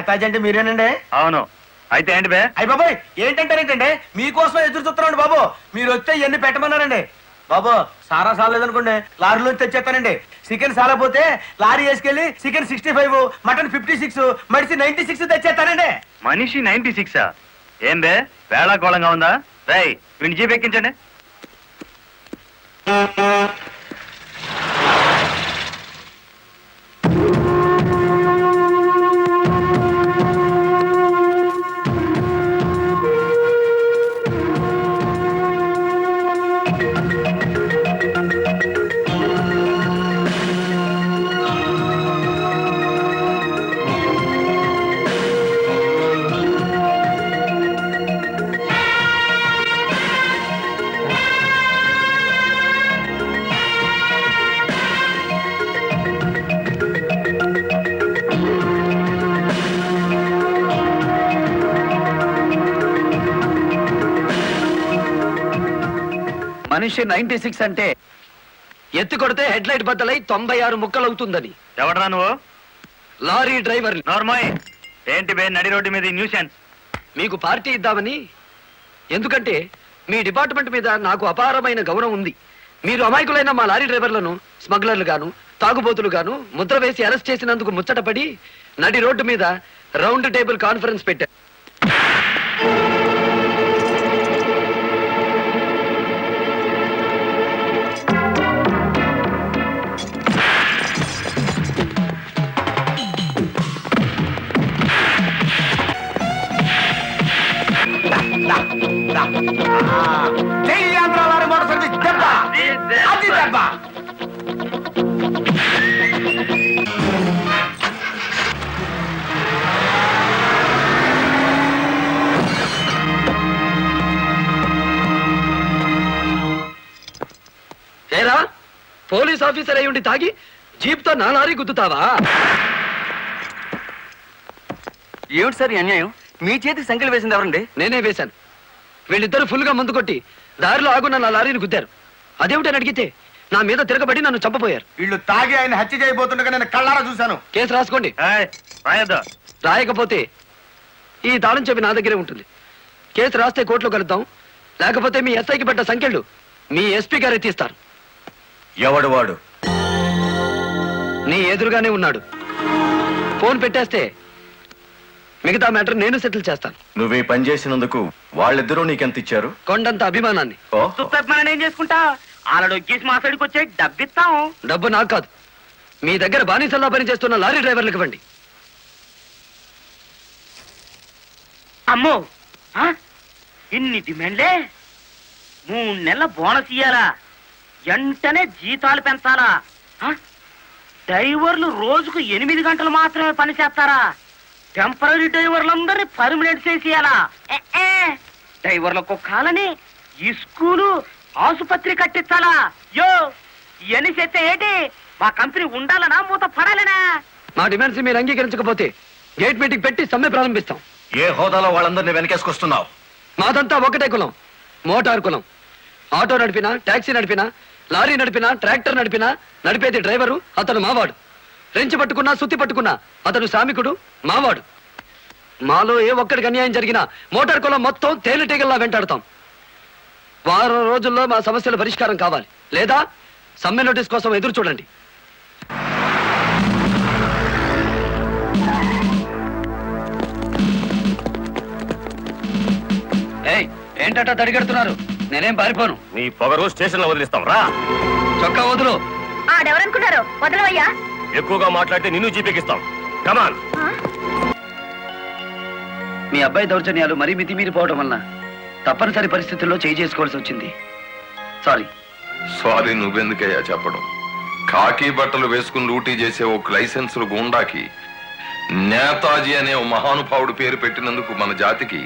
నేతాజీ అంటే మీరేనండి? అవును. అయితే ఏంటి బే? అయ్య బాబాయ్, ఏంటంటారేంటండి? మీకోసం ఎదురు చూస్తున్నాండి బాబు. మీరు వస్తే ఇవన్నీ పెట్టమన్నారండి బాబు. సారా సాలేదనుకోండి, లారీలో తెచ్చేస్తానండి. చికెన్ సాలపోతే లారీ వేసుకెళ్ళి చికెన్ 65, మటన్ 56, మడిసి 96 తెచ్చేస్తానండి. మనిషి 96? ఏం బే వేళాకోళంగా ఉందా? రై వీడిని జీప్ ఎక్కించండి. మనిషి 96 అంటే ఎత్తి కొడితే హెడ్ లైట్ బద్దలై 96 ముక్కలు అవుతుందని. ఎవడరా నువ్వు? Lorry driver. నార్మల్. ఏంటి బే నడి రోడ్డు మీద న్యూసెన్స్? మీకు పార్టీ ఇద్దామని. ఎందుకంటే మీ డిపార్ట్మెంట్ మీద నాకు అపారమైన గౌరవం ఉంది. మీరు అమాయకులైన మా లారీ డ్రైవర్లను స్మగ్లర్లు గాను తాగుబోతులు గాను ముద్ర వేసి అరెస్ట్ చేసినందుకు ముచ్చటపడి నడి రోడ్డు మీద రౌండ్ టేబుల్ కాన్ఫరెన్స్ పెట్టారు. ఏరా, పోలీస్ ఆఫీసర్ అయి ఉండి తాగి జీప్తో నా లారీ గుద్దుతావా? ఏమిటి సార్ ఈ అన్యాయం? మీ చేతికి సంఖ్యలు వేసింది ఎవరండి? నేనే వేశాను. వీళ్ళిద్దరు ఫుల్ గా ముందు కొట్టి దారిలో ఆగున్న నా లారీని గుద్దారు. అదేమిటని అడిగితే నా మీద తిరగబడి నన్ను చంపపోయారు. వీళ్ళు తాగి ఆయన హత్య చేయబోతుండగా నేను కళ్ళారా చూశాను. కేసు రాసుకోండి. రాయద్దా? రాయకపోతే ఈ తాళం చెవి నా దగ్గరే ఉంటుంది. కేసు రాస్తే కోర్టులో కలుద్దాం, లేకపోతే మీ ఎస్ఐకి పడ్డ సంఖ్యలు మీ ఎస్పీ గారు ఎత్తిస్తారు. ఎవడు వాడు? నీ ఎదురుగానే ఉన్నాడు. ఫోన్ పెట్టేస్తే మిగతా మ్యాటర్ నేను సెటిల్ చేస్తాను. నువ్వు ఈ పని చేసినందుకు వాళ్ళిద్దరూ నీకెంత ఇచ్చారు? కొండంత అభిమానాన్ని. సుప్రభ్మానం ఏం చేసుకుంటా? ఆలడు వచ్చేసి మా సైడ్కి వచ్చే డబ్బిస్తాం. డబ్బు నాకు కాదు, మీ దగ్గర బానిసల్లా పనిచేస్తున్న లారీ డ్రైవర్లకు ఇవ్వండి. అమ్మో, ఇన్ని డిమాండ్లే? 3 నెలల బోనస్ ఇయ్యాలా? వెంటనే జీతాలు పెంచాలా? డ్రైవర్లు రోజుకు 8 గంటలు మాత్రమే పని చేస్తారా? టెంపరీ డ్రైవర్లందరినీ పర్మనెంట్ చేసేయాలా? డ్రైవర్లకు కాలని ఈ స్కూలు ఆసుపత్రి కట్టించాలా? యో ఇవన్నీ చేస్తే ఏంటి? మా కంపెనీ ఉండాలనా మూత పడాలనా? మా డిమాండ్స్ మీరు అంగీకరించకపోతే గేట్ మీటింగ్ పెట్టి సమ్మె ప్రారంభిస్తాం. ఏ హోదాలో వాళ్ళందరినీ వెనకేసుకొస్తున్నావు? మాదంతా ఒకటే కులం, మోటార్ కులం. ఆటో నడిపినా, టాక్సీ నడిపినా, లారీ నడిపినా, ట్రాక్టర్ నడిపినా నడిపేది డ్రైవరు, అతను మావాడు. రెంచి పట్టుకున్నా, సుత్తి పట్టుకున్నా అతను శ్రామికుడు, మావాడు. మాలో ఏ ఒక్కడికి అన్యాయం జరిగినా మోటార్ కులం మొత్తం తేలిటీగల్లా వెంటాడుతాం. వారం రోజుల్లో మా సమస్యల పరిష్కారం కావాలి, లేదా సమ్మె నోటీస్ కోసం ఎదురు చూడండి. ఏంటట తడిగడుతున్నారు? నేనేం పారిపోను. నీ పొగరు స్టేషన్ లో వదిలిస్తాం రా. చొక్కా వదులు. ఆడెవరనుకున్నారు? వదలవయ్యా. ఎక్కువగా మాట్లాడితే నిన్ను జీపెక్కిస్తాం. కమాన్. మీ అబ్బాయి దౌర్జన్యాలు మరీ మితిమీరిపోవడం వలన తప్పనిసరి పరిస్థితుల్లో చేయి చేసుకోవాల్సి వచ్చింది. సారీ. సారీ నువ్వెందుకయ్యా చెప్పడం? కాకి బట్టలు వేసుకుని లూటీ చేసే ఒక లైసెన్సులు గుండాకి నేతాజీ అనే ఓ మహానుభావుడు పేరు పెట్టినందుకు మన జాతికి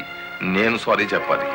నేను సారీ చెప్పాలి.